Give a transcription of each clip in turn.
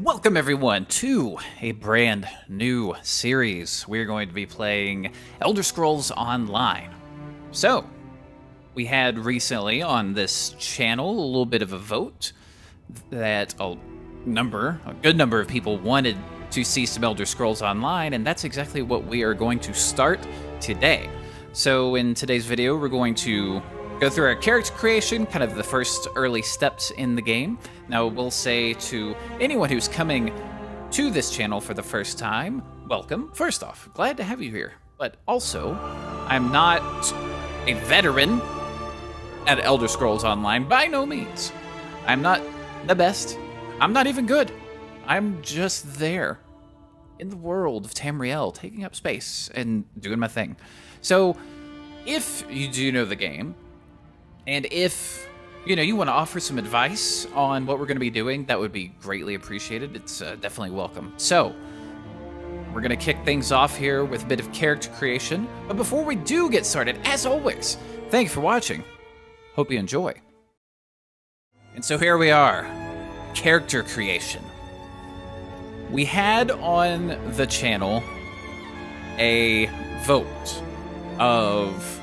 Welcome everyone to a brand new series. We're going to be playing Elder Scrolls Online. So, we had recently on this channel a little bit of a vote that a good number of people wanted to see some Elder Scrolls Online, and that's exactly what we are going to start today. So in today's video, we're going to go through our character creation, kind of the first early steps in the game. Now, we'll say to anyone who's coming to this channel for the first time, welcome. First off, glad to have you here. But also, I'm not a veteran at Elder Scrolls Online, by no means. I'm not the best. I'm not even good. I'm just there in the world of Tamriel, taking up space and doing my thing. So, if you do know the game, and if, you want to offer some advice on what we're going to be doing, that would be greatly appreciated. It's definitely welcome. So, we're going to kick things off here with a bit of character creation. But before we do get started, as always, thank you for watching. Hope you enjoy. And so here we are, character creation. We had on the channel a vote of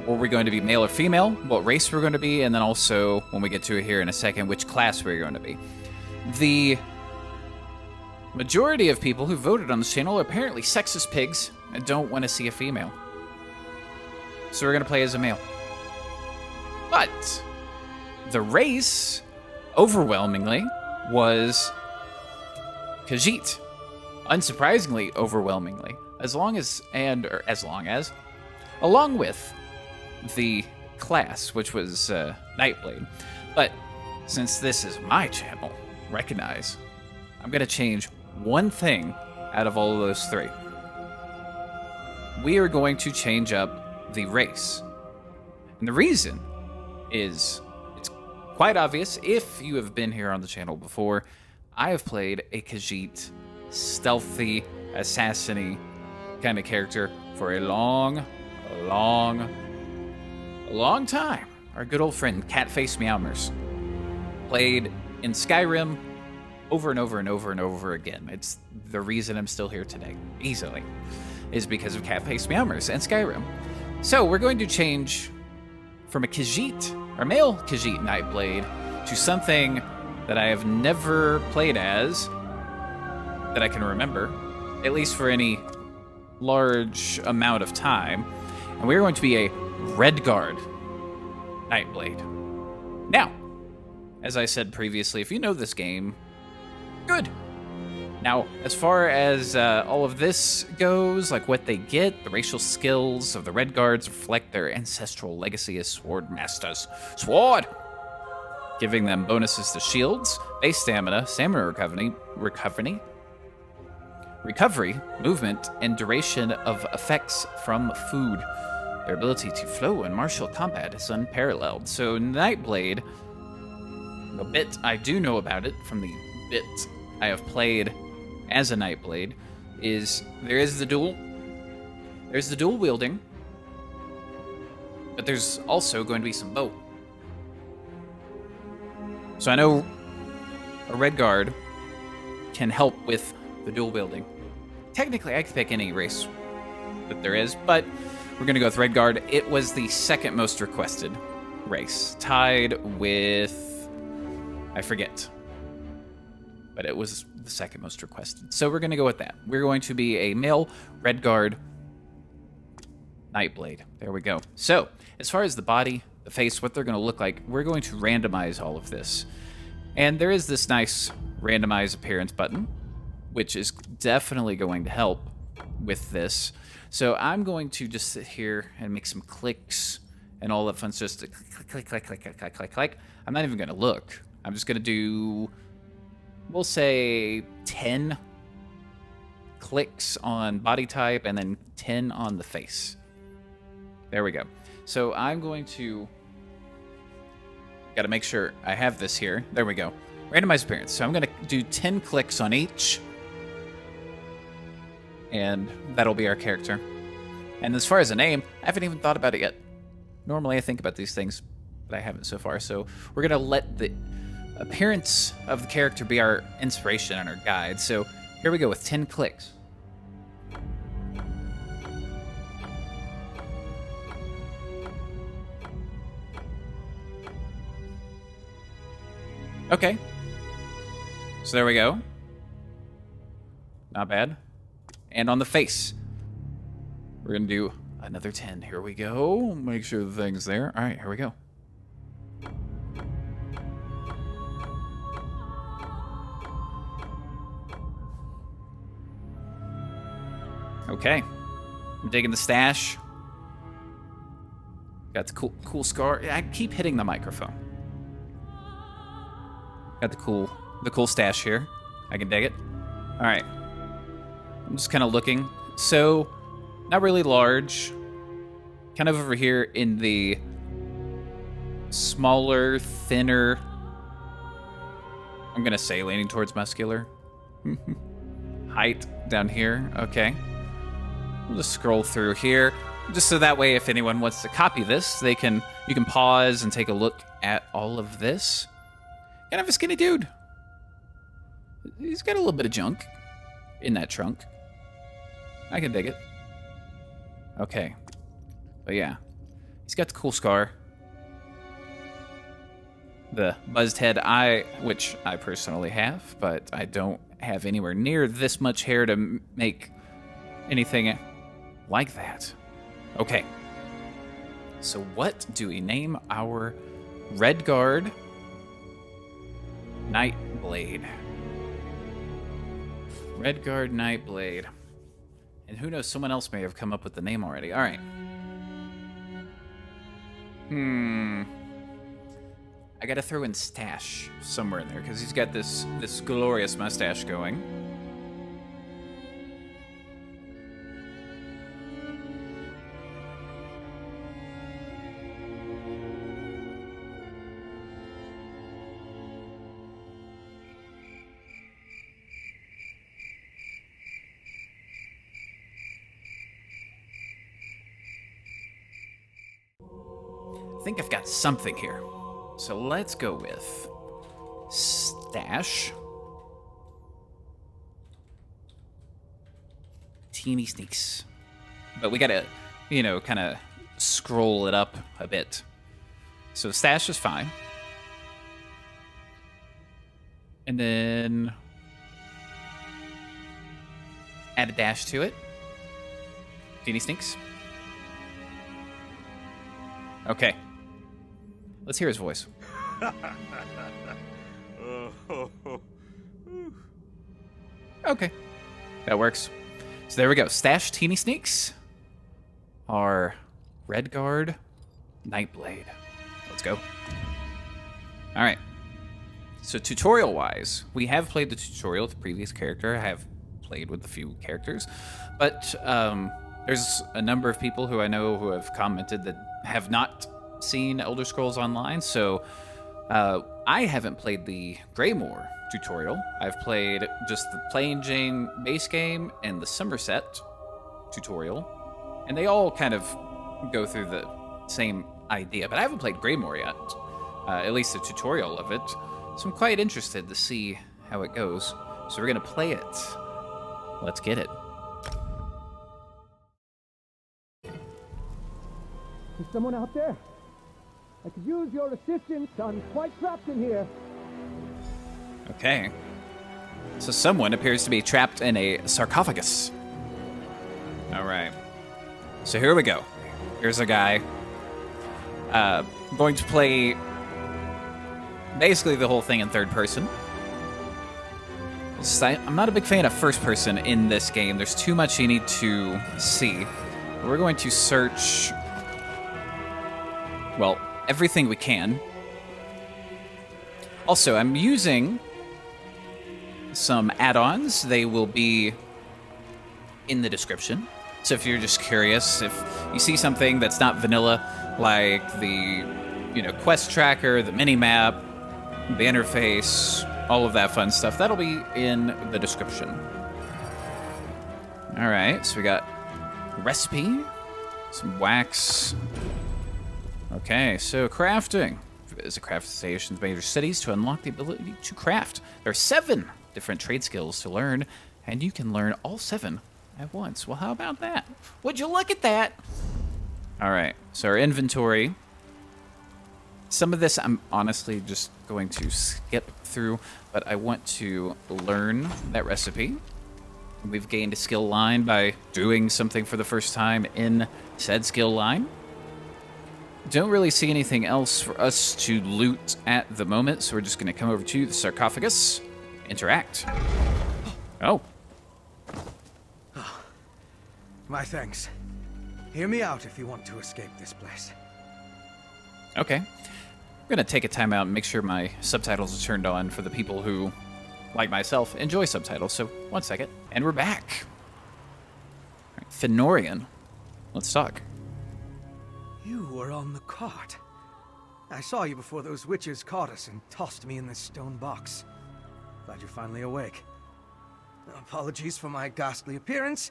were we going to be male or female, what race we're going to be, and then also, when we get to it here in a second, which class we're going to be. The majority of people who voted on this channel are apparently sexist pigs and don't want to see a female. So we're going to play as a male. But the race, overwhelmingly, was Khajiit. Unsurprisingly, overwhelmingly. Along with the class, which was Nightblade. But since this is my channel, recognize, I'm going to change one thing out of all of those three. We are going to change up the race. And the reason is, it's quite obvious. If you have been here on the channel before, I have played a Khajiit, stealthy, assassin-y kind of character for a long time. Our good old friend, Catface Meowmers, played in Skyrim over and over and over and over again. It's the reason I'm still here today, easily, is because of Catface Meowmers and Skyrim. So we're going to change from a Khajiit, or male Khajiit Nightblade, to something that I have never played as, that I can remember, at least for any large amount of time. And we're going to be a Redguard Nightblade. Now, as I said previously, if you know this game, good. Now, as far as all of this goes, like what they get, the racial skills of the Redguards reflect their ancestral legacy as sword masters. Sword! Giving them bonuses to shields, base stamina recovery, movement, and duration of effects from food. Their ability to flow in martial combat is unparalleled. So Nightblade, the bit I do know about it from the bit I have played as a Nightblade, is there's the dual wielding, but there's also going to be some bow. So I know a Redguard can help with the dual wielding. Technically, I could pick any race that there is, but we're going to go with Redguard. It was the second most requested race, tied with, I forget, but it was the second most requested. So we're going to go with that. We're going to be a male Redguard Nightblade. There we go. So as far as the body, the face, what they're going to look like, we're going to randomize all of this. And there is this nice randomize appearance button, which is definitely going to help with this. So I'm going to just sit here and make some clicks and all that fun stuff. Just click. I'm not even going to look. I'm just going to do, we'll say 10 clicks on body type and then 10 on the face. There we go. So I'm going to, got to make sure I have this here. There we go. Randomized appearance. So I'm going to do 10 clicks on each, and that'll be our character. And as far as a name, I haven't even thought about it yet. Normally I think about these things, but I haven't so far. So we're going to let the appearance of the character be our inspiration and our guide. So here we go with 10 clicks. Okay. So there we go. Not bad. And on the face. We're going to do another 10. Here we go. Make sure the thing's there. All right, here we go. Okay. I'm digging the stash. Got the cool scar. I keep hitting the microphone. Got the cool stash here. I can dig it. All right. I'm just kind of looking. So, not really large. Kind of over here in the smaller, thinner. I'm gonna say leaning towards muscular. Height down here. Okay. We'll just scroll through here, just so that way if anyone wants to copy this, you can pause and take a look at all of this. Kind of a skinny dude. He's got a little bit of junk in that trunk. I can dig it. Okay. But yeah. He's got the cool scar. The buzzed head eye, which I personally have, but I don't have anywhere near this much hair to make anything like that. Okay. So what do we name our Red Guard Nightblade? Red Guard Nightblade. And who knows, someone else may have come up with the name already. All right. I gotta throw in Stash somewhere in there, because he's got this glorious mustache going. I think I've got something here. So let's go with Stash. Teeny Sneaks. But we gotta, kind of scroll it up a bit. So Stash is fine. And then add a dash to it. Teeny Sneaks. Okay. Let's hear his voice. Okay. That works. So there we go. Stash Teeny Sneaks. Our Red Guard Nightblade. Let's go. All right. So tutorial-wise, we have played the tutorial with the previous character. I have played with a few characters. But there's a number of people who I know who have commented that have not seen Elder Scrolls Online, so I haven't played the Greymoor tutorial. I've played just the Plain Jane base game and the Somerset tutorial, and they all kind of go through the same idea, but I haven't played Greymoor yet, at least the tutorial of it, so I'm quite interested to see how it goes. So we're gonna play it. Let's get it. Is someone out there? I could use your assistance. I'm quite trapped in here. Okay. So someone appears to be trapped in a sarcophagus. All right. So here we go. Here's a guy. Going to play basically the whole thing in third person. I'm not a big fan of first person in this game. There's too much you need to see. We're going to search, well, everything we can. Also, I'm using some add-ons. They will be in the description. So if you're just curious, if you see something that's not vanilla, like the, quest tracker, the MiniMap, the interface, all of that fun stuff, that'll be in the description. All right, so we got recipe, some wax. Okay, so crafting. Visit craft stations, major cities to unlock the ability to craft. There are 7 different trade skills to learn, and you can learn all 7 at once. Well, how about that? Would you look at that? All right, so our inventory. Some of this I'm honestly just going to skip through, but I want to learn that recipe. We've gained a skill line by doing something for the first time in said skill line. Don't really see anything else for us to loot at the moment, so we're just going to come over to the sarcophagus, interact. Oh. My thanks. Hear me out if you want to escape this place. Okay. I'm going to take a time out and make sure my subtitles are turned on for the people who, like myself, enjoy subtitles. So, 1 second. And we're back. All right, Fenorian. Let's talk. You were on the cart. I saw you before those witches caught us and tossed me in this stone box. Glad you're finally awake. Apologies for my ghastly appearance.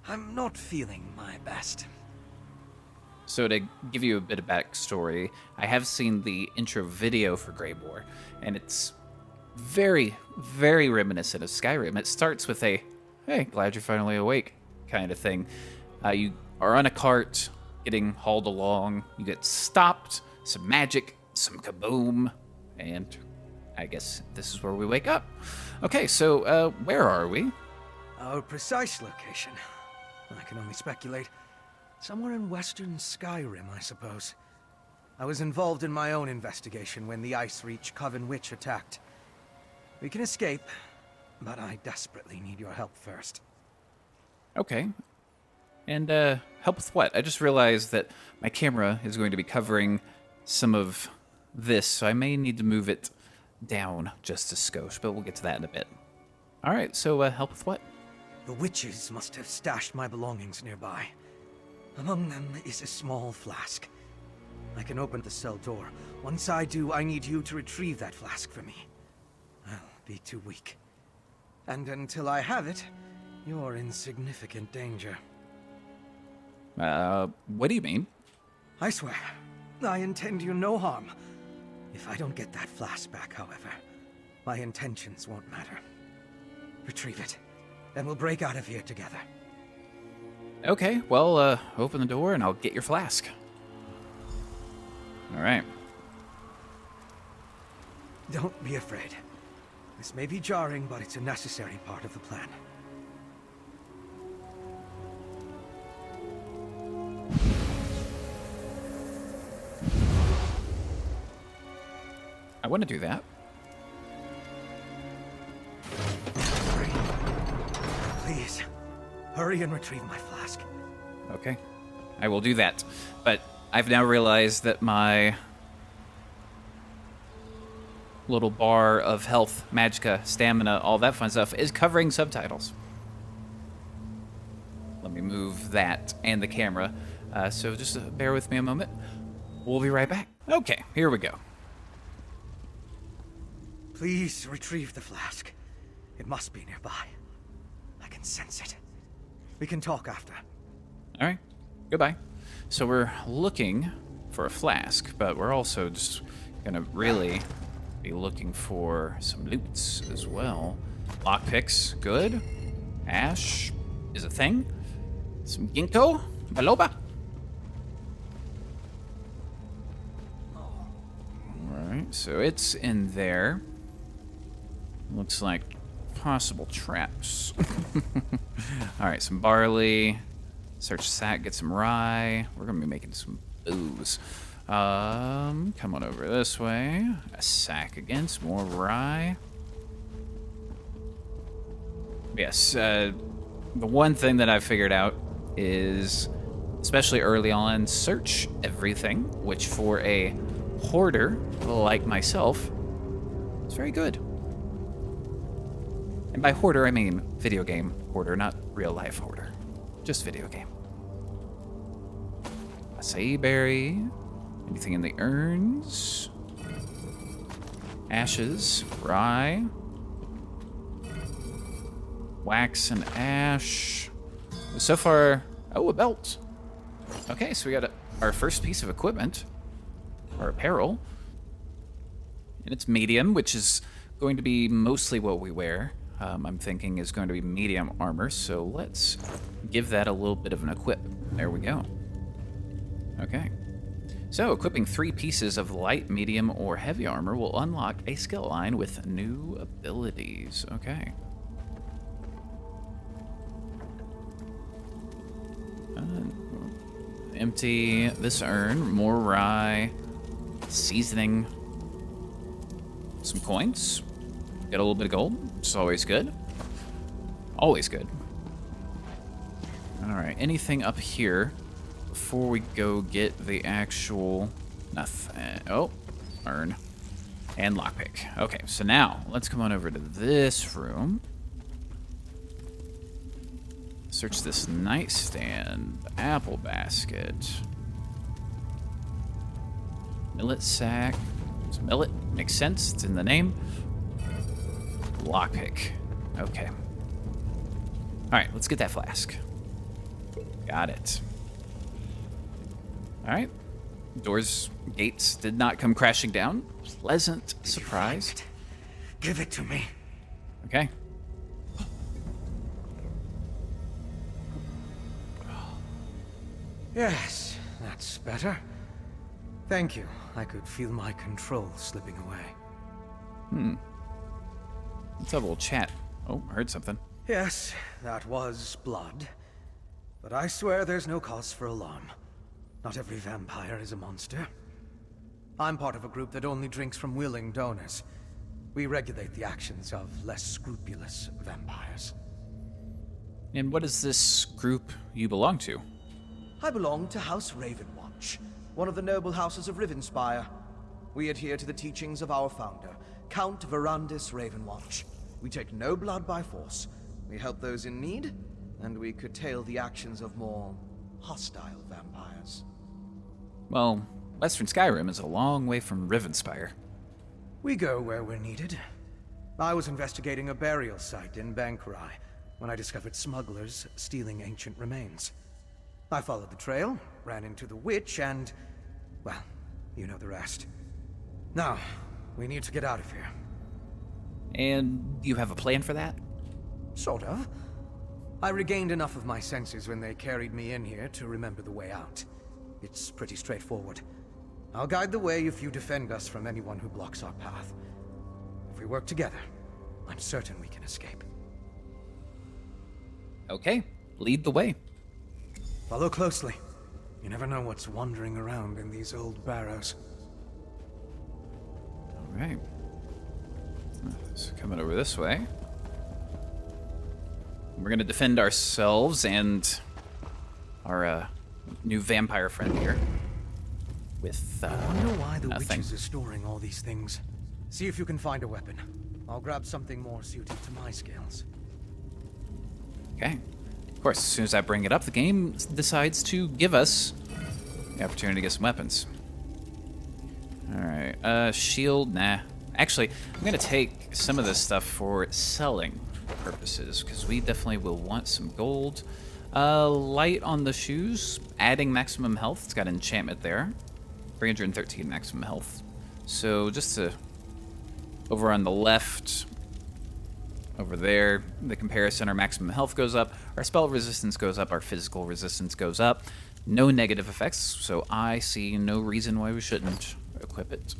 I'm not feeling my best. So to give you a bit of backstory, I have seen the intro video for Greybore, and it's very, very reminiscent of Skyrim. It starts with a, hey, glad you're finally awake kind of thing. You are on a cart, getting hauled along, you get stopped, some magic, some kaboom, and I guess this is where we wake up. Okay, so where are we? Our precise location, I can only speculate. Somewhere in western Skyrim, I suppose. I was involved in my own investigation when the Ice Reach Coven Witch attacked. We can escape, but I desperately need your help first. Okay. And help with what? I just realized that my camera is going to be covering some of this, so I may need to move it down just a skosh, but we'll get to that in a bit. All right, so help with what? The witches must have stashed my belongings nearby. Among them is a small flask. I can open the cell door. Once I do, I need you to retrieve that flask for me. I'll be too weak. And until I have it, you're in significant danger. What do you mean? I swear, I intend you no harm. If I don't get that flask back, however, my intentions won't matter. Retrieve it, and we'll break out of here together. Okay, well, open the door and I'll get your flask. All right. Don't be afraid. This may be jarring, but it's a necessary part of the plan. I want to do that. Hurry. Please, hurry and retrieve my flask. Okay, I will do that. But I've now realized that my little bar of health, magicka, stamina, all that fun stuff is covering subtitles. Let me move that and the camera. So just bear with me a moment. We'll be right back. Okay, here we go. Please retrieve the flask. It must be nearby. I can sense it. We can talk after. All right, goodbye. So we're looking for a flask, but we're also just gonna really be looking for some loots as well. Lockpicks, good. Ash is a thing. Some ginkgo, biloba. Alright, so it's in there. Looks like possible traps. Alright, some barley. Search sack, get some rye. We're gonna be making some booze. Come on over this way. A sack again, some more rye. Yes, the one thing that I figured out is, especially early on, search everything, which for a hoarder like myself is very good. And by hoarder, I mean video game hoarder, not real life hoarder. Just video game. Acai berry. Anything in the urns? Ashes, rye. Wax and ash. So far, oh, a belt. Okay, so we got our first piece of equipment, or apparel. And it's medium, which is going to be mostly what we wear. I'm thinking is going to be medium armor, so let's give that a little bit of an equip. There we go. Okay. So, equipping 3 pieces of light, medium, or heavy armor will unlock a skill line with new abilities. Okay. Empty this urn, more rye, seasoning, some coins, get a little bit of gold, which is always good. Always good. Alright, anything up here before we go get the actual... nothing. Oh, urn. And lockpick. Okay, so now, let's come on over to this room. Search this nightstand, apple basket, millet sack. It's millet, makes sense, it's in the name. Lockpick, okay. All right, let's get that flask. Got it. All right, doors, gates did not come crashing down. Pleasant surprise. Give it to me. Okay. Yes, that's better. Thank you. I could feel my control slipping away. Let's have a little chat. Oh, I heard something. Yes, that was blood. But I swear there's no cause for alarm. Not every vampire is a monster. I'm part of a group that only drinks from willing donors. We regulate the actions of less scrupulous vampires. And what is this group you belong to? I belong to House Ravenwatch, one of the noble houses of Rivenspire. We adhere to the teachings of our founder, Count Verandis Ravenwatch. We take no blood by force. We help those in need, and we curtail the actions of more hostile vampires. Well, Western Skyrim is a long way from Rivenspire. We go where we're needed. I was investigating a burial site in Bankurai when I discovered smugglers stealing ancient remains. I followed the trail, ran into the witch, and... well, you know the rest. Now, we need to get out of here. And you have a plan for that? Sort of. I regained enough of my senses when they carried me in here to remember the way out. It's pretty straightforward. I'll guide the way if you defend us from anyone who blocks our path. If we work together, I'm certain we can escape. Okay, lead the way. Follow closely. You never know what's wandering around in these old barrows. All right. So coming over this way. We're gonna defend ourselves and our new vampire friend here with I wonder why the nothing. witches are storing all these things. See if you can find a weapon. I'll grab something more suited to my skills. Okay. Of course, as soon as I bring it up, the game decides to give us the opportunity to get some weapons. Alright, shield, nah. Actually, I'm gonna take some of this stuff for selling purposes, because we definitely will want some gold. Light on the shoes, adding maximum health. It's got enchantment there. 313 maximum health. So just to... over on the left... over there, the comparison, our maximum health goes up, our spell resistance goes up, our physical resistance goes up. No negative effects, so I see no reason why we shouldn't equip it.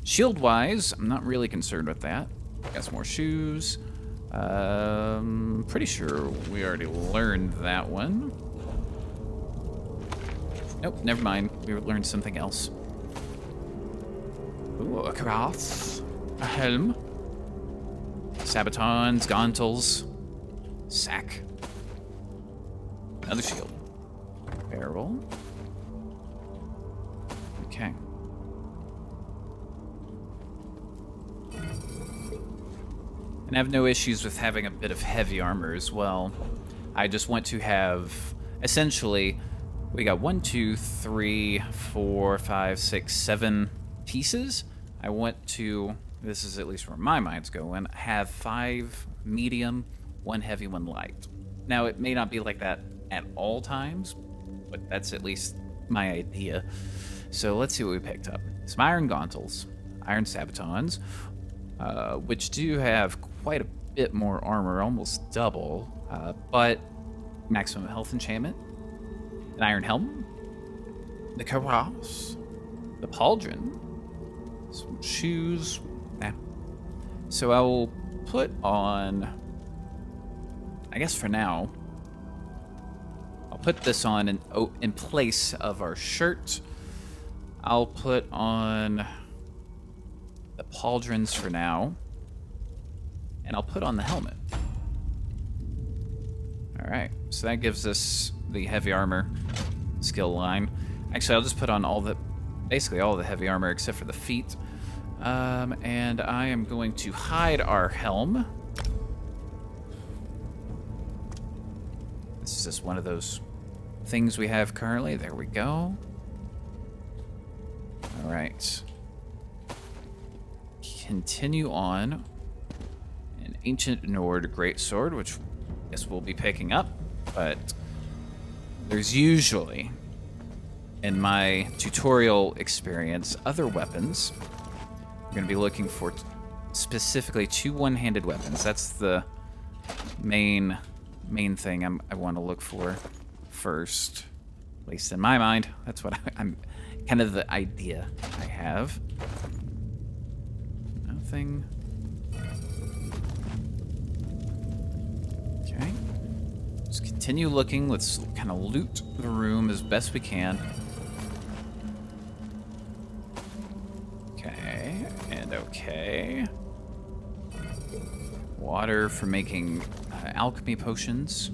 Shield-wise, I'm not really concerned with that. Got some more shoes. Pretty sure we already learned that one. Nope, never mind. We learned something else. Ooh, a cuirass, a helm. Sabatons, gauntles, sack, another shield, barrel. Okay. And I have no issues with having a bit of heavy armor as well. I just want to have, essentially, we got 1, 2, 3, 4, 5, 6, 7 pieces. I want to, this is at least where my mind's going, have 5 medium, 1 heavy, 1 light. Now, it may not be like that at all times, but that's at least my idea. So let's see what we picked up. Some iron gauntles, iron sabatons, which do have quite a bit more armor, almost double, but maximum health enchantment, an iron helm, the cuirass, the pauldron, some shoes. Nah. So I will put on, I guess for now, I'll put this on in place of our shirt. I'll put on the pauldrons for now, and I'll put on the helmet. All right, so that gives us the heavy armor skill line. Actually, I'll just put on basically all the heavy armor except for the feet. And I am going to hide our helm. This is just one of those things we have currently. There we go. All right. Continue on. An ancient Nord greatsword, which I guess we'll be picking up, but there's usually, in my tutorial experience, other weapons. We're going to be looking for specifically 2 one-handed weapons. That's the main thing I want to look for first, at least in my mind. That's what I'm kind of the idea I have. Nothing. Okay. Just continue looking. Let's kind of loot the room as best we can. Okay, and okay. Water for making alchemy potions.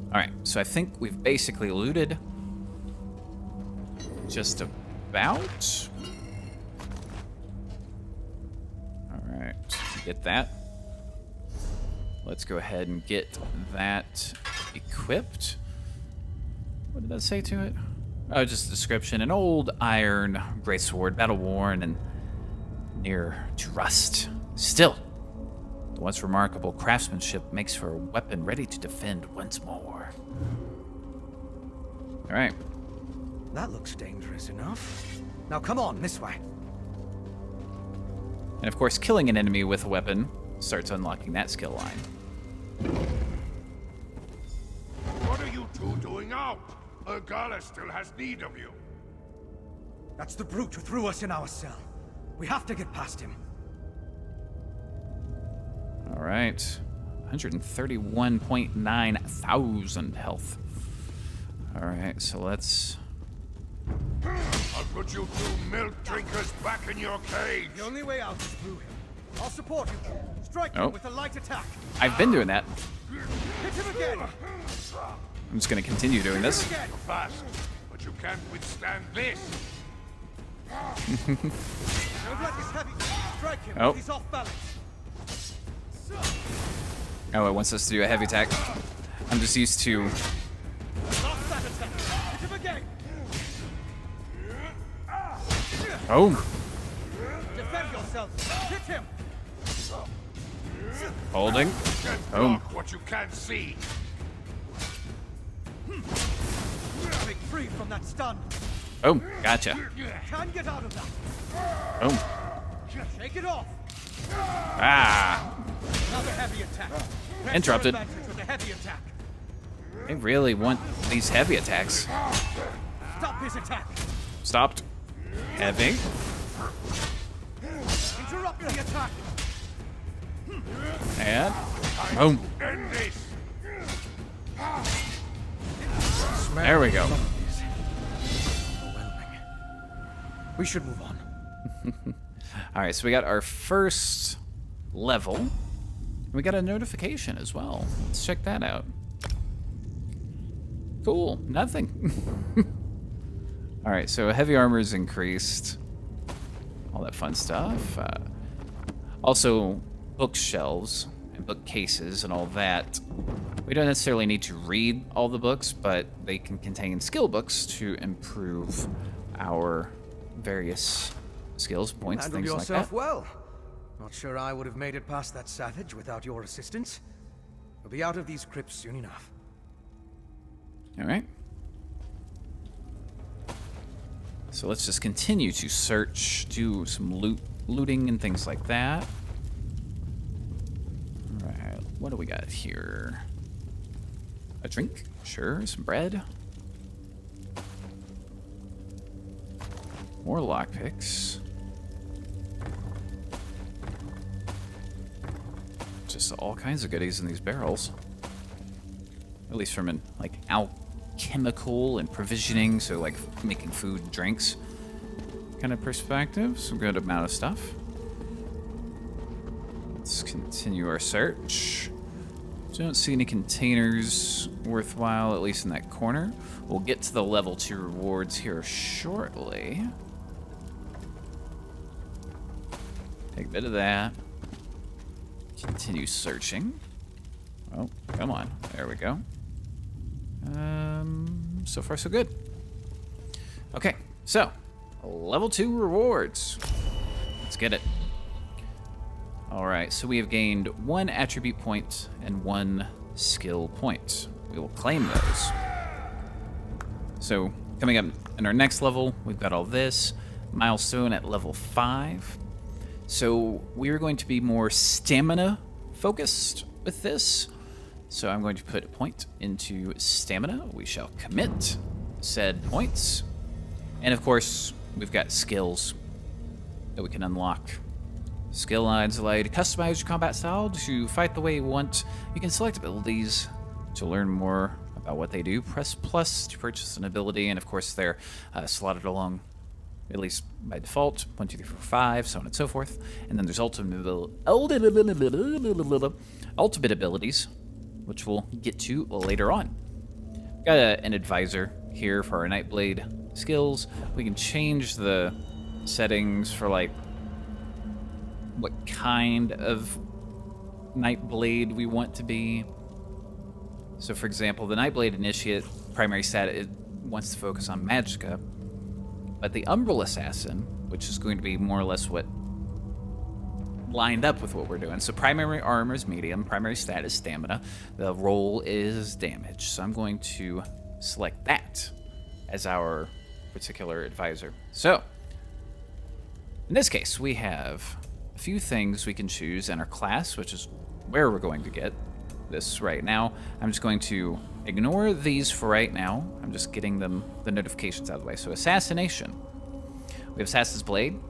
Alright, so I think we've basically looted just about. Alright, get that. Let's go ahead and get that equipped. What did that say to it? Oh, just a description. An old iron greatsword, battle-worn and near to rust. Still, the once remarkable craftsmanship makes for a weapon ready to defend once more. All right. That looks dangerous enough. Now come on, this way. And of course, killing an enemy with a weapon starts unlocking that skill line. What are you two doing out? Ergala still has need of you. That's the brute who threw us in our cell. We have to get past him. All right. 131.9 thousand health. All right, so let's... I'll put you two milk drinkers back in your cage. The only way out is through him. I'll support you. Strike him with a light attack. I've been doing that. Hit him again. I'm just going to continue doing this. You're fast, but you can't withstand this. Don't let this heavy. Strike him. Oh. He's off balance. Oh, it wants us to do a heavy attack. I'm just used to... Lost that attack. Hit him again. Oh, Defend yourself. Hit him. holding. Can't Boom. block what you can't see. Break free from that stun. Boom, gotcha. Can get out of that. Boom. Shake it off. Ah, Another heavy attack. Press Interrupted. your advantage with a heavy attack. I really want these heavy attacks. Stop his attack. Stopped. Heavy. Interrupt the attack. And boom. End this. There we go. Overwhelming. We should move on. All right, so we got our first level. We got a notification as well. Let's check that out. Cool, nothing. All right, so heavy armor is increased. All that fun stuff. Also, bookshelves and bookcases and all that. We don't necessarily need to read all the books, but they can contain skill books to improve our various skills, points, Handled things like yourself that. well. Not sure I would have made it past that savage without your assistance. We'll be out of these crypts soon enough. All right. Let's So let's just continue to search, do some looting and things like that. All right, what do we got here? A drink? Sure, some bread. More lockpicks. Just all kinds of goodies in these barrels. At least from an like alchemical and provisioning, so like making food and drinks kind of perspective. Some good amount of stuff. Let's continue our search. Don't see any containers worthwhile, at least in that corner. We'll get to the level 2 rewards here shortly. Take a bit of that. Continue searching. Oh, come on. There we go. So far so good. Okay, so level 2 rewards. Let's get it. All right, so we have gained 1 attribute point and 1 skill point. We will claim those. So coming up in our next level, we've got all this. Milestone at level 5. So we're going to be more stamina focused with this. So I'm going to put a point into stamina. We shall commit said points. And of course, we've got skills that we can unlock. Skill lines allow you to customize your combat style to fight the way you want. You can select abilities to learn more about what they do. Press plus to purchase an ability, and of course they're slotted along, at least by default, 1, 2, 3, 4, 5, so on and so forth. And then there's ultimate abilities, which we'll get to later on. Got an advisor here for our nightblade skills. We can change the settings for like what kind of nightblade we want to be. So for example, the nightblade initiate primary stat, it wants to focus on magicka, but the umbral assassin, which is going to be more or less what lined up with what we're doing. So primary armor is medium, primary stat is stamina, the roll is damage. So I'm going to select that as our particular advisor. So in this case, we have a few things we can choose in our class, which is where we're going to get this right now. I'm just going to ignore these for right now. I'm just getting the notifications out of the way. So assassination. We have Assassin's Blade.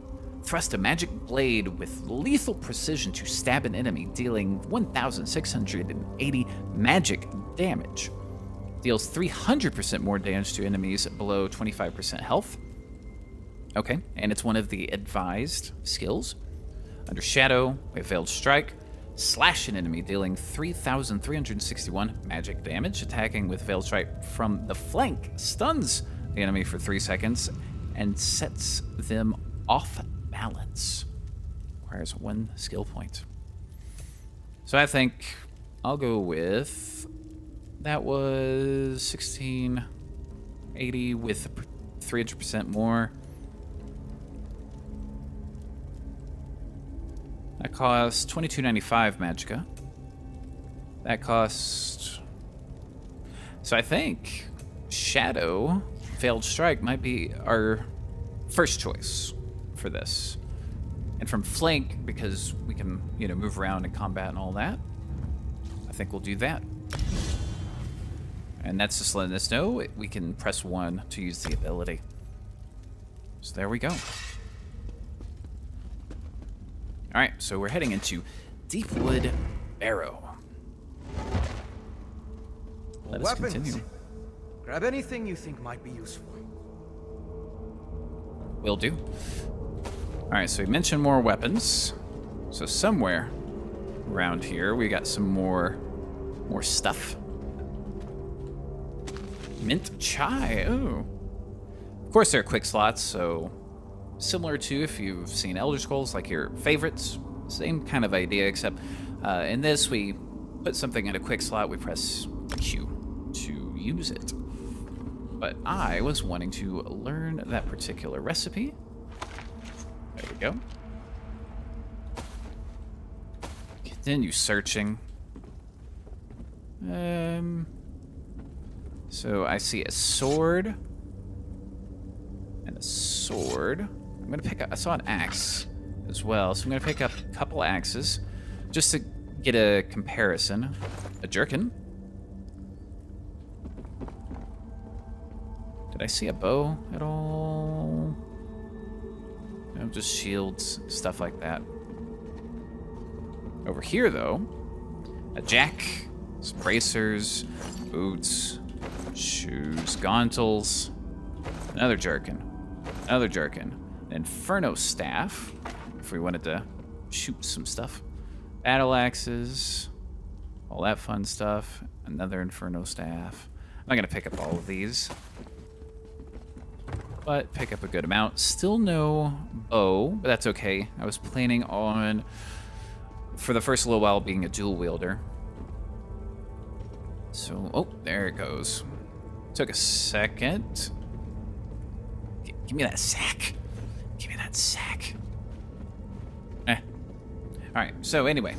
Thrust a magic blade with lethal precision to stab an enemy, dealing 1,680 magic damage. Deals 300% more damage to enemies below 25% health. Okay, and it's one of the advised skills. Under Shadow, we have Veiled Strike. Slash an enemy, dealing 3,361 magic damage. Attacking with Veiled Strike from the flank stuns the enemy for 3 seconds and sets them off balance. Requires 1 skill point. So I think I'll go with... that was 1680 with 300% more. That costs 22.95 magicka. That costs... so I think Shadow, Veiled Strike might be our first choice for this. And from flank, because we can, you know, move around in combat and all that, I think we'll do that. And that's just letting us know we can press 1 to use the ability. So there we go. All right, so we're heading into Deepwood Barrow. Let us Weapons. continue. Grab anything you think might be useful. Will do. All right, so we mentioned more weapons. So somewhere around here, we got some more stuff. Mint chai. Oh. Of course, there are quick slots, so similar to if you've seen Elder Scrolls, like your favorites. Same kind of idea, except in this, we put something in a quick slot, we press Q to use it. But I was wanting to learn that particular recipe. There we go. Continue searching. So I see a sword. And a sword. I'm gonna pick up, I saw an axe as well, so I'm gonna pick up a couple axes just to get a comparison. A jerkin. Did I see a bow at all? No, just shields, stuff like that. Over here, though, a jack, some bracers, boots, shoes, gauntles, another jerkin, an inferno staff, if we wanted to shoot some stuff, battle axes, all that fun stuff, another inferno staff. I'm not gonna pick up all of these, but pick up a good amount. Still no bow, but that's okay. I was planning on, for the first little while, being a dual wielder. So, oh, there it goes. Took a second. Give me that sack. Give me that sack. Alright, so anyway.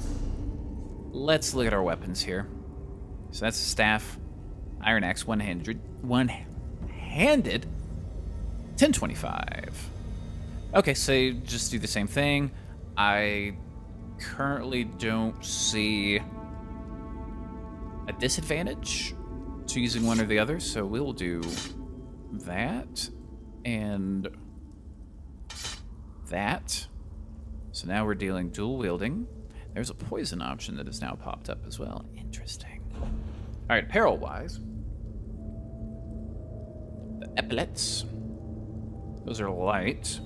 Let's look at our weapons here. So that's a staff. Iron axe, one-handed. 1025. Okay, so just do the same thing. I currently don't see a disadvantage to using one or the other, so we'll do that and that. So now we're dealing dual wielding. There's a poison option that has now popped up as well. Interesting. All right, apparel wise, the epaulets. Those are light,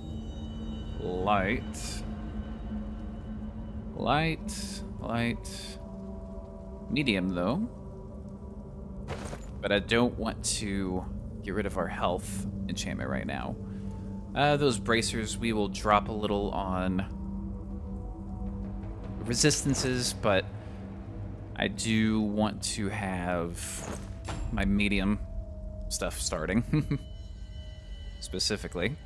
medium though. But I don't want to get rid of our health enchantment right now. Those bracers, we will drop a little on resistances, but I do want to have my medium stuff starting. Specifically.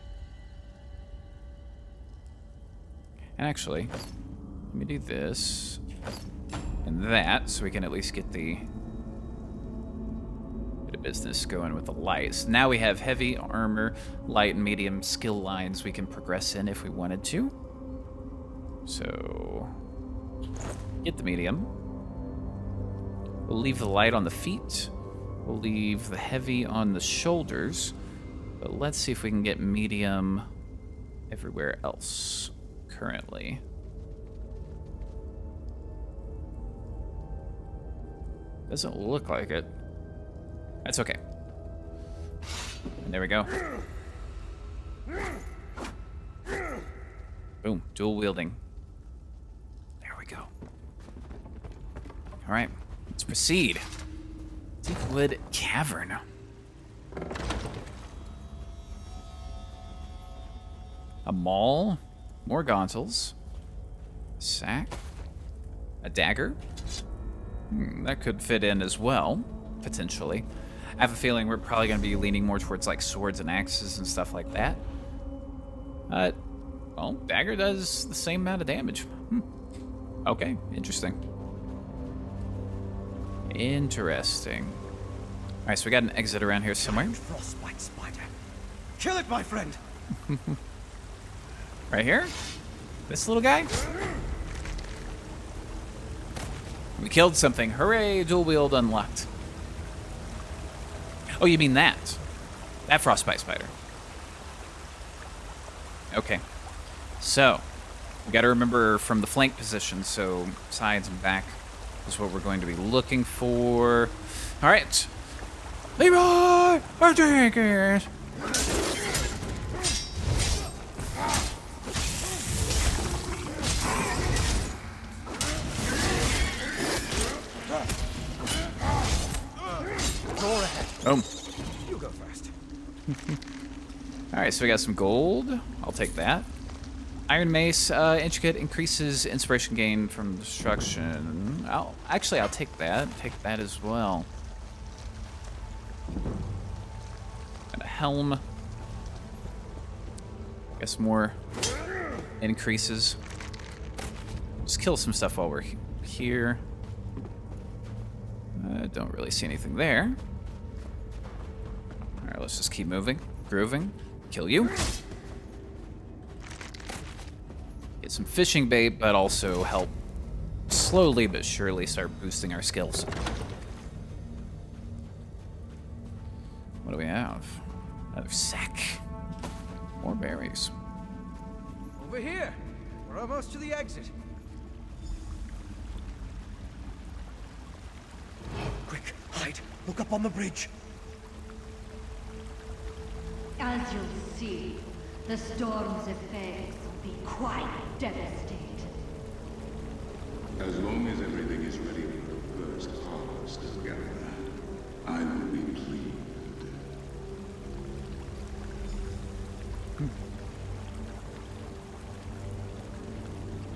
And actually, let me do this and that so we can at least get the bit of business going with the light. So now we have heavy armor, light and medium skill lines we can progress in if we wanted to. So get the medium. We'll leave the light on the feet. We'll leave the heavy on the shoulders. But let's see if we can get medium everywhere else currently. Doesn't look like it. That's okay. And there we go. Boom, dual wielding. There we go. All right, let's proceed. Deepwood Cavern. A maul, more gauntles, a sack, a dagger. That could fit in as well, potentially. I have a feeling we're probably going to be leaning more towards like swords and axes and stuff like that. Well, dagger does the same amount of damage. Okay, interesting. Interesting. All right, so we got an exit around here somewhere. Frostbite spider. Kill it, my friend. Right here? This little guy? We killed something. Hooray, dual wield unlocked. Oh, you mean that? That frostbite spider. Okay. So, we gotta remember from the flank position, so sides and back is what we're going to be looking for. All right. Leroy, I take it. Boom. You go first. All right, so we got some gold. I'll take that. Iron Mace, intricate, increases inspiration gain from destruction. I'll take that. Take that as well. Got a helm. Guess more increases. Just kill some stuff while we're here. Don't really see anything there. All right, let's just keep moving, grooving. Kill you. Get some fishing bait, but also help slowly but surely start boosting our skills. What do we have? Another sack. More berries. Over here! We're almost to the exit. Quick, hide. Look up on the bridge. As you'll see, the storm's effects will be quite devastating. As long as everything is ready for the first harvest of Gaia, I will be pleased.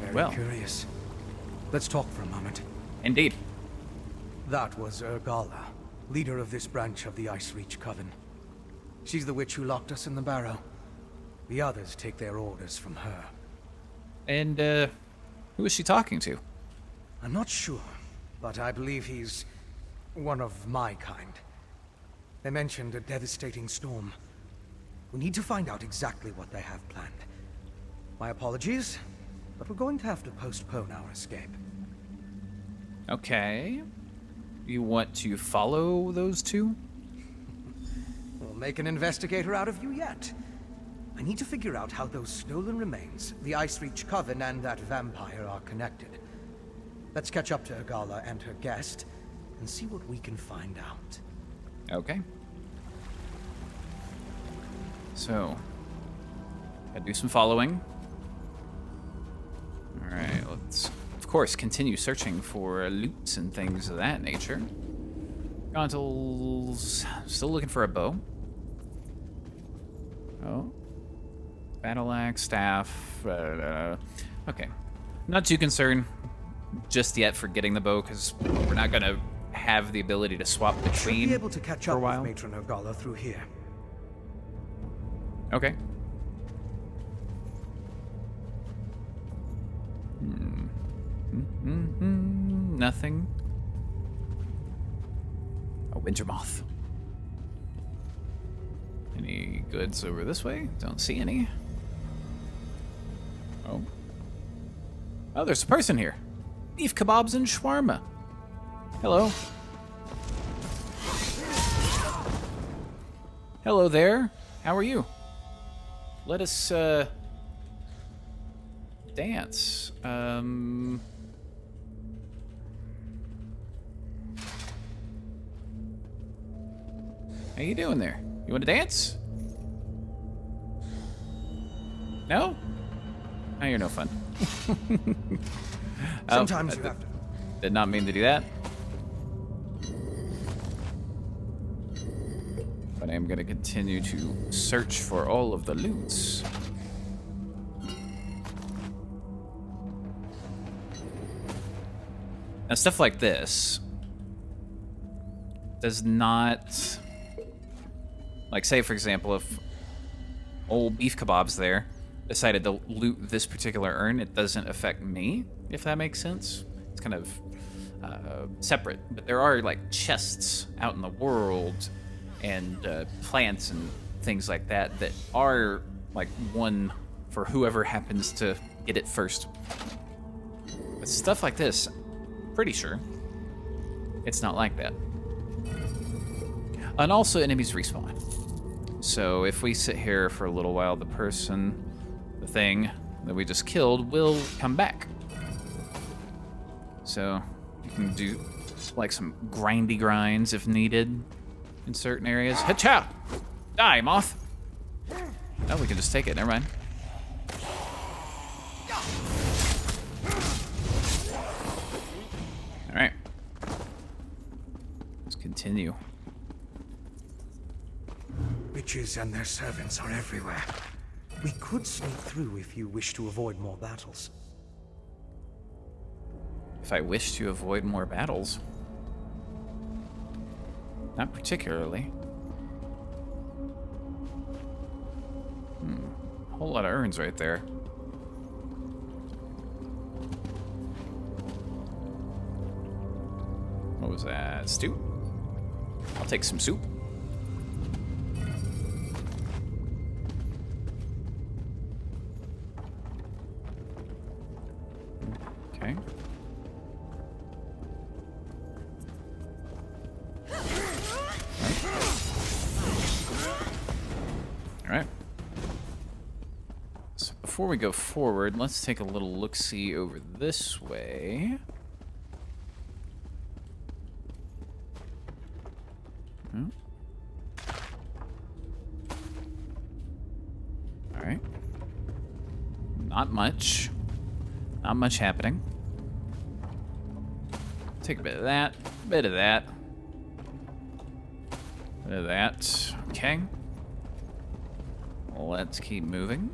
Very Well. curious. Let's talk for a moment. Indeed. That was Urgala, leader of this branch of the Ice Reach Coven. She's the witch who locked us in the barrow. The others take their orders from her. And, who is she talking to? I'm not sure, but I believe he's one of my kind. They mentioned a devastating storm. We need to find out exactly what they have planned. My apologies, but we're going to have to postpone our escape. Okay. You want to follow those two? We'll make an investigator out of you yet. I need to figure out how those stolen remains, the Ice Reach Coven, and that vampire are connected. Let's catch up to Urgala and her guest, and see what we can find out. Okay. So, gotta do some following. Alright, let's, of course, continue searching for loots and things of that nature. Gauntles, still looking for a bow. Oh. Battle axe, staff, okay. Not too concerned just yet for getting the bow, because we're not gonna have the ability to swap Should between be able to catch for a up while. with Matron Urgala through here. Okay. Nothing. A winter moth. Any goods over this way? Don't see any. Oh. Oh, there's a person here. Beef kebabs and shawarma. Hello. Hello there. How are you? Let us, dance. How you doing there? You want to dance? No? Oh, you're no fun. Sometimes I you have to. did not mean to do that. But I am going to continue to search for all of the loots. Now, stuff like this does not... Like, say, for example, if old beef kebabs there decided to loot this particular urn, it doesn't affect me, if that makes sense. It's kind of separate. But there are, like, chests out in the world and plants and things like that that are, like, one for whoever happens to get it first. But stuff like this, pretty sure it's not like that. And also, enemies respawn. So if we sit here for a little while, the thing that we just killed will come back. So you can do like some grindy grinds if needed in certain areas. Hacha! Die, moth! Oh, we can just take it. Never mind. All right. Let's continue. Witches and their servants are everywhere. We could sneak through if you wish to avoid more battles. If I wish to avoid more battles. Not particularly. A whole lot of urns right there. What was that? Stew? I'll take some soup. All right. So before we go forward, let's take a little look-see over this way. All right. Not much. Not much happening. Take a bit of that, bit of that, bit of that. Okay. Let's keep moving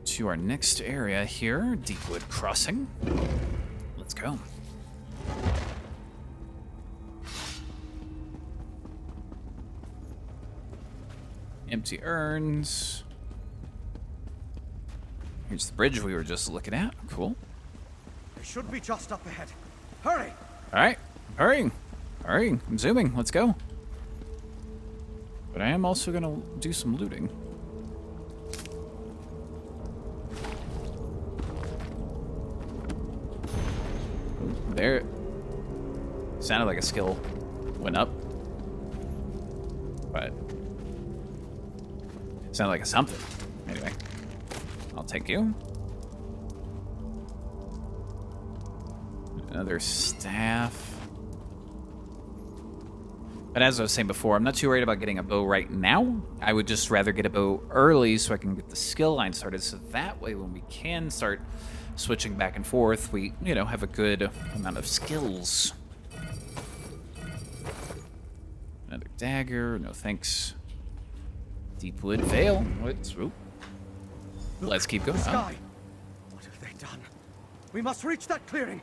to our next area here, Deepwood Crossing. Let's go. Empty urns. Here's the bridge we were just looking at. Cool. They should be just up ahead. Hurry! All right, hurrying. Hurrying. I'm zooming. Let's go. But I am also gonna do some looting. There. Sounded like a skill went up. But sounded like a something. Anyway, I'll take you. Another staff. But as I was saying before, I'm not too worried about getting a bow right now. I would just rather get a bow early so I can get the skill line started. So that way when we can start switching back and forth, we, you know, have a good amount of skills. Another dagger. No thanks. Deepwood Vale. Let's keep going. The sky. What have they done? We must reach that clearing.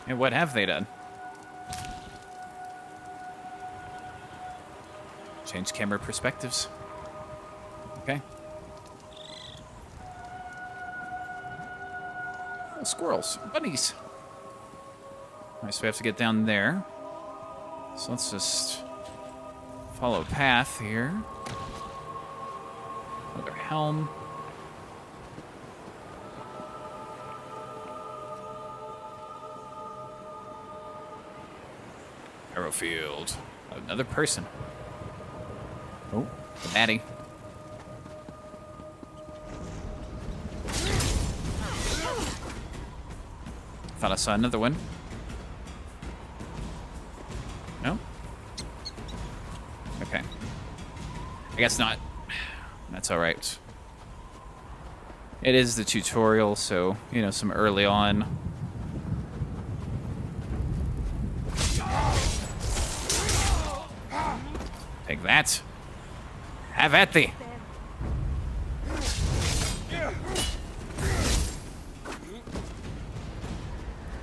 And what have they done? Change camera perspectives. Okay. Oh, squirrels, bunnies. Alright, so we have to get down there. So let's just follow a path here. Another helm. Arrowfield. Another person. Oh, the baddie. Thought I saw another one. No? Okay. I guess not. That's alright. It is the tutorial, so, you know, some early on. Take that. Have at thee.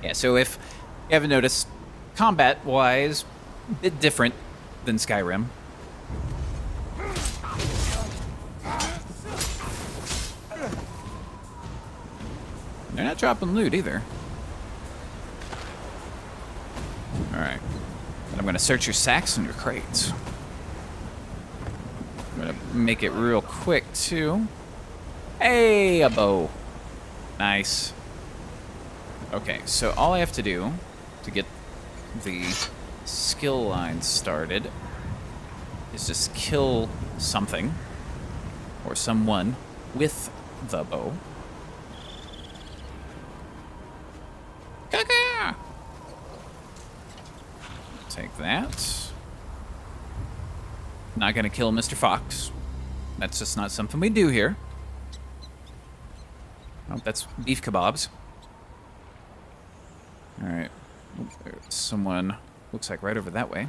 Yeah, so if you haven't noticed, combat-wise, a bit different than Skyrim. They're not dropping loot either. Alright. And I'm going to search your sacks and your crates. I'm going to make it real quick, too. Hey, a bow. Nice. Okay, so all I have to do to get the skill line started is just kill something or someone with the bow. Caca! Take that. Not gonna kill Mr. Fox. That's just not something we do here. Oh, that's beef kebabs. Alright. There's someone, looks like right over that way.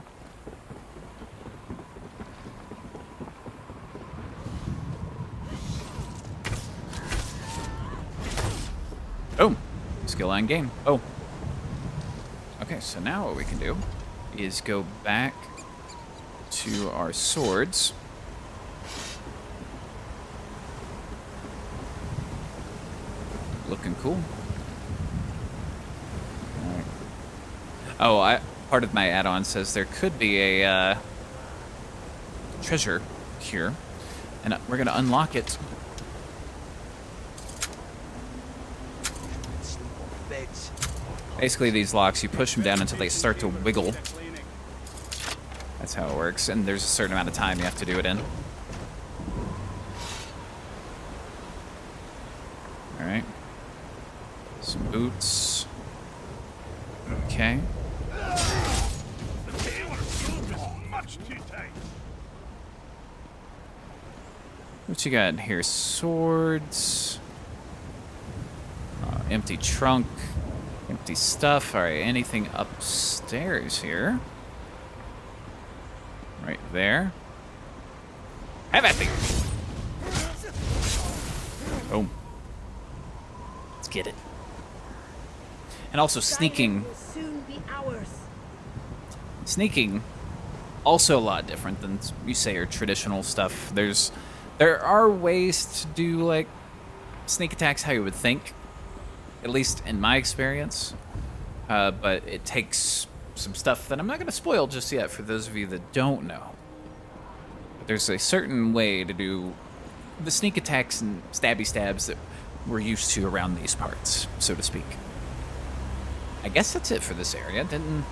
Oh! Skill line game. Oh. Okay, so now what we can do is go back to our swords. Looking cool. Alright. Oh, part of my add-on says there could be a treasure here, and we're gonna unlock it. Basically, these locks, you push them down until they start to wiggle. That's how it works, and there's a certain amount of time you have to do it in. Alright. Some boots. Okay. What you got in here? Swords. Empty trunk. Empty stuff. Alright, anything upstairs here? Right there. Have at me! Boom. Let's get it. And also sneaking. Sneaking, also a lot different than you say your traditional stuff. There are ways to do like sneak attacks how you would think, at least in my experience. But it takes some stuff that I'm not going to spoil just yet for those of you that don't know. But there's a certain way to do the sneak attacks and stabby stabs that we're used to around these parts, so to speak. I guess that's it for this area. Didn't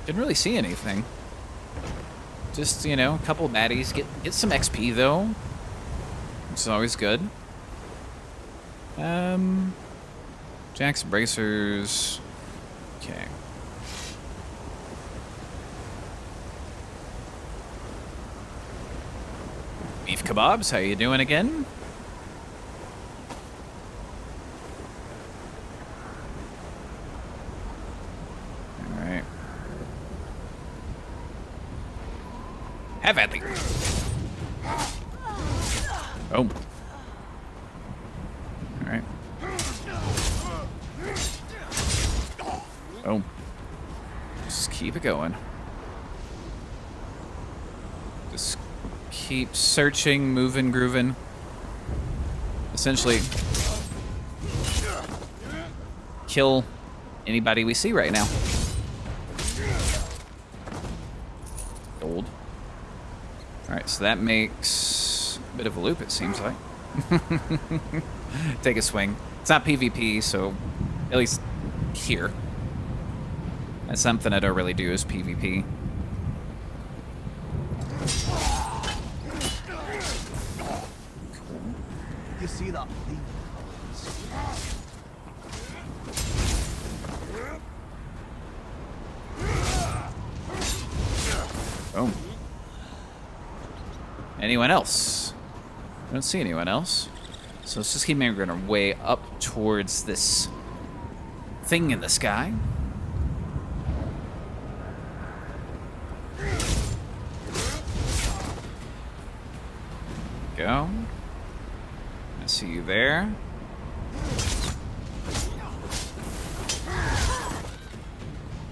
really see anything. Just, you know, a couple of baddies. Get some XP though. Which is always good. Jacks, bracers. Okay. Beef kebabs, how you doing again? Alright. Have at me. Oh. Alright. Oh. Just keep it going. Just keep searching, moving, grooving. Essentially, kill anybody we see right now. Gold. Alright, so that makes a bit of a loop, it seems like. Take a swing. It's not PvP, so at least here. That's something I don't really do is PvP. You see that? Boom. Anyone else? I don't see anyone else. So let's just keep making our way up towards this thing in the sky. Go. I see you there.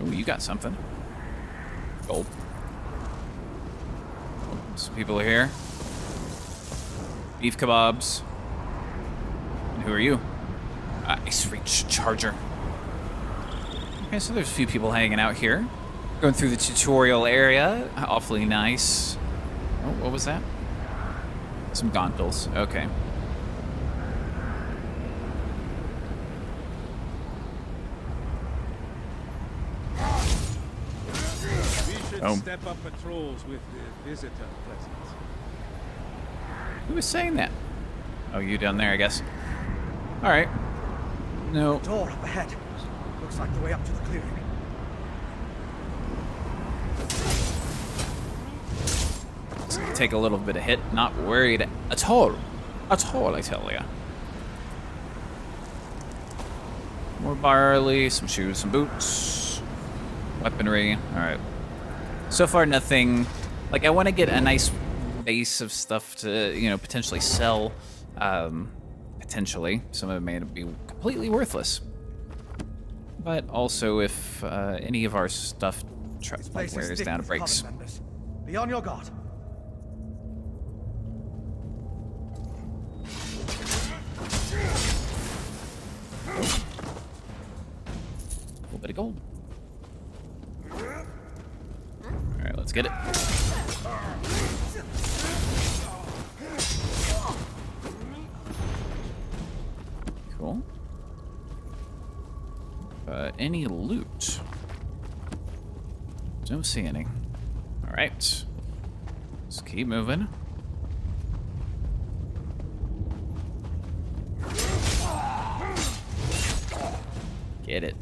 Oh, you got something. Gold. Oh, some people are here. Beef kebabs. And who are you? Ice reach charger. Okay, so there's a few people hanging out here. Going through the tutorial area. Awfully nice. Oh, what was that? Some gondolas. Okay. We should step up patrols with the visitor presence. Who was saying that? Oh, you down there, I guess. All right. No. Door up ahead. Looks like the way up to the clearing. Take a little bit of hit. Not worried at all. At all, I tell ya. More barley, some shoes, some boots, weaponry. All right. So far, nothing. Like, I want to get a nice base of stuff to, you know, potentially sell. Potentially, some of it may be completely worthless. But also, if any of our stuff wears down, it breaks. Be on your guard. A little bit of gold. Alright, let's get it. Cool. any loot? Don't see any. All right. Let's keep moving. Get it.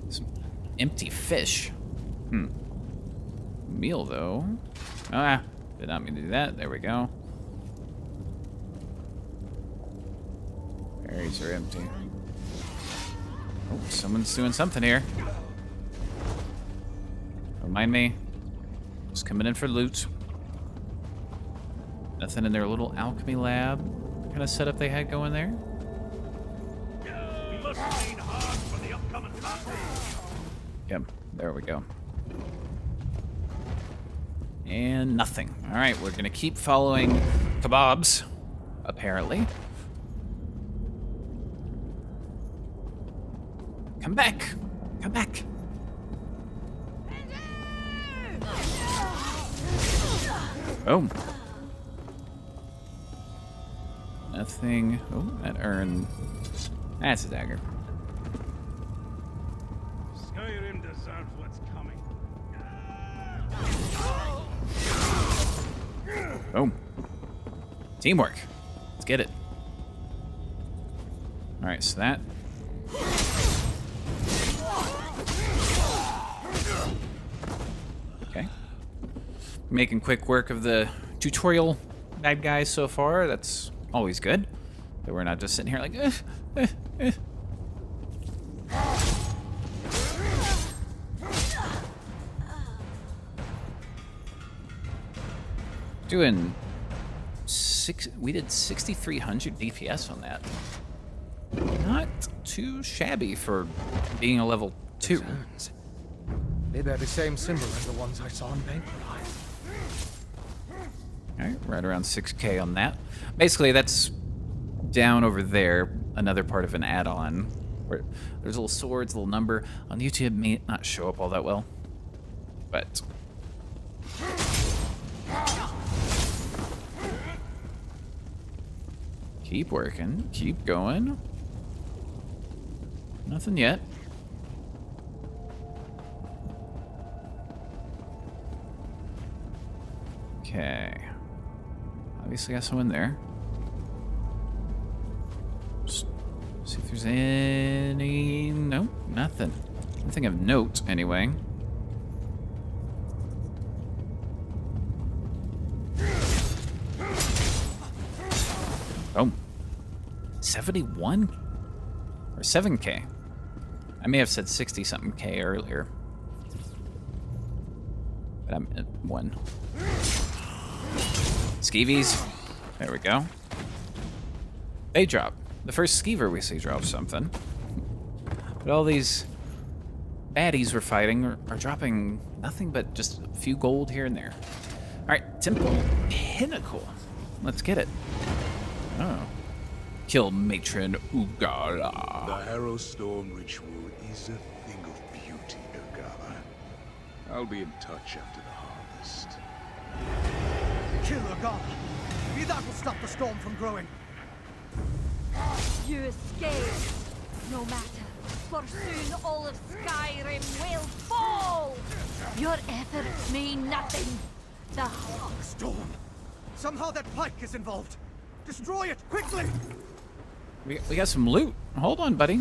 Some empty fish. Meal, though. Ah, did not mean to do that. There we go. Berries are empty. Oh, someone's doing something here. Don't mind me. Just coming in for loot. Nothing in their little alchemy lab kind of setup they had going there. We must train hard for the upcoming contest. Yep, there we go. And nothing. All right, we're gonna keep following kebabs, apparently. Come back! Come back! Oh. Nothing. Oh, that urn. That's a dagger. Skyrim deserves what's coming. Boom. Teamwork. Let's get it. All right, so that. Okay. Making quick work of the tutorial bad guys so far. That's always good. That we're not just sitting here like, Doing we did 6,300 DPS on that. Not too shabby for being a level 2. Turns. They bear the same symbol as the ones I saw in Banquet. Alright, right around 6k on that. Basically, that's down over there, another part of an add-on. Where there's little swords, little number. On YouTube, it may not show up all that well. But keep working, keep going. Nothing yet. Okay. Obviously got someone there. Just see if there's any... No, nothing. Nothing of note, anyway. Oh. 71? Or 7k? I may have said 60-something K earlier. But I'm at 1. Skeevies. There we go. They drop. The first skeever we see drops something. But all these baddies we're fighting are dropping nothing but just a few gold here and there. Alright, Temple Pinnacle. Let's get it. Oh. Kill Matron Ugala. The Harrow Storm ritual is a thing of beauty, Ugala. I'll be in touch after the harvest. Kill Ugala. Maybe that will stop the storm from growing. You escaped. No matter, for soon all of Skyrim will fall. Your efforts mean nothing. The Storm. Somehow that pike is involved. Destroy it, quickly! We got some loot. Hold on, buddy.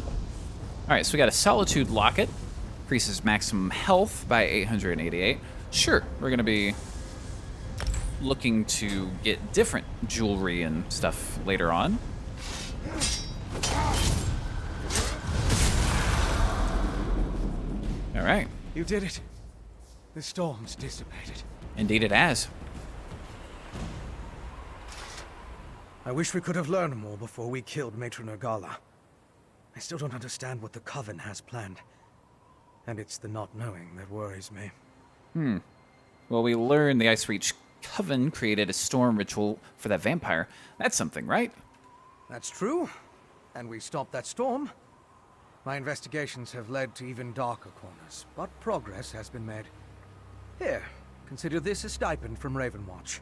Alright, so we got a Solitude Locket. Increases maximum health by 888. Sure, we're going to be looking to get different jewelry and stuff later on. Alright. You did it. The storm's dissipated. Indeed it has. I wish we could have learned more before we killed Matron Ugala. I still don't understand what the Coven has planned. And it's the not knowing that worries me. Well, we learned the Ice Reach Coven created a storm ritual for that vampire. That's something, right? That's true. And we stopped that storm. My investigations have led to even darker corners, but progress has been made. Here, consider this a stipend from Ravenwatch.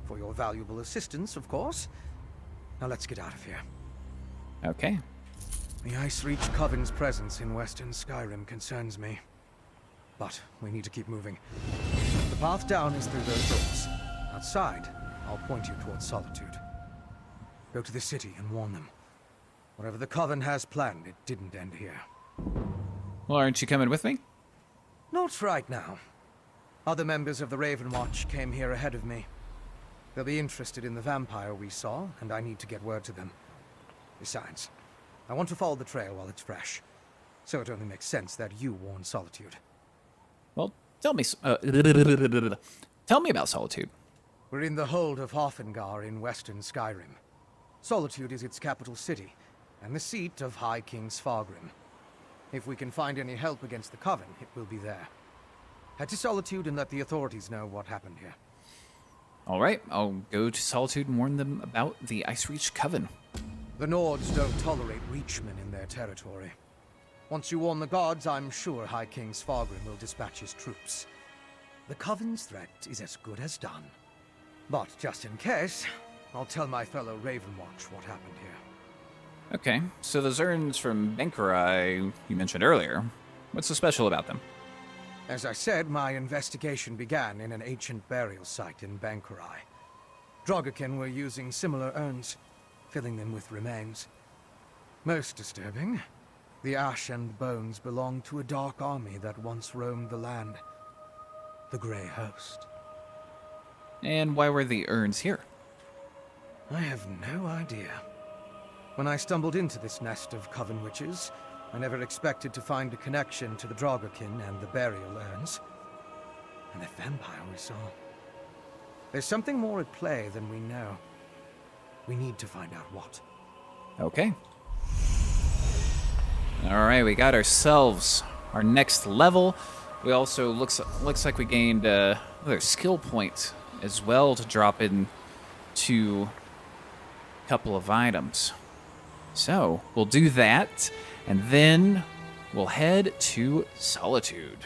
For your valuable assistance, of course. Now let's get out of here. Okay. The Ice Reach Coven's presence in western Skyrim concerns me. But we need to keep moving. The path down is through those doors. Outside, I'll point you towards Solitude. Go to the city and warn them. Whatever the Coven has planned, it didn't end here. Well, aren't you coming with me? Not right now. Other members of the Raven Watch came here ahead of me. They'll be interested in the vampire we saw, and I need to get word to them. Besides, I want to follow the trail while it's fresh. So it only makes sense that you warn Solitude. Well, tell me about Solitude. We're in the hold of Hofengar in western Skyrim. Solitude is its capital city, and the seat of High King Svargrim. If we can find any help against the Coven, it will be there. Head to Solitude and let the authorities know what happened here. All right, I'll go to Solitude and warn them about the Ice Reach Coven. The Nords don't tolerate Reachmen in their territory. Once you warn the gods, I'm sure High King Svargrim will dispatch his troops. The Coven's threat is as good as done. But just in case, I'll tell my fellow Raven Watch what happened here. Okay, so those urns from Benkurai you mentioned earlier, what's so special about them? As I said, my investigation began in an ancient burial site in Benkurai. Drogakin were using similar urns, filling them with remains. Most disturbing, the ash and bones belonged to a dark army that once roamed the land. The Grey Host. And why were the urns here? I have no idea. When I stumbled into this nest of Coven witches, I never expected to find a connection to the Drogakin and the burial urns. And the vampire we saw. There's something more at play than we know. We need to find out what. Okay. All right, we got ourselves our next level. We also looks like we gained another skill point as well to drop in to a couple of items. So we'll do that, and then we'll head to Solitude.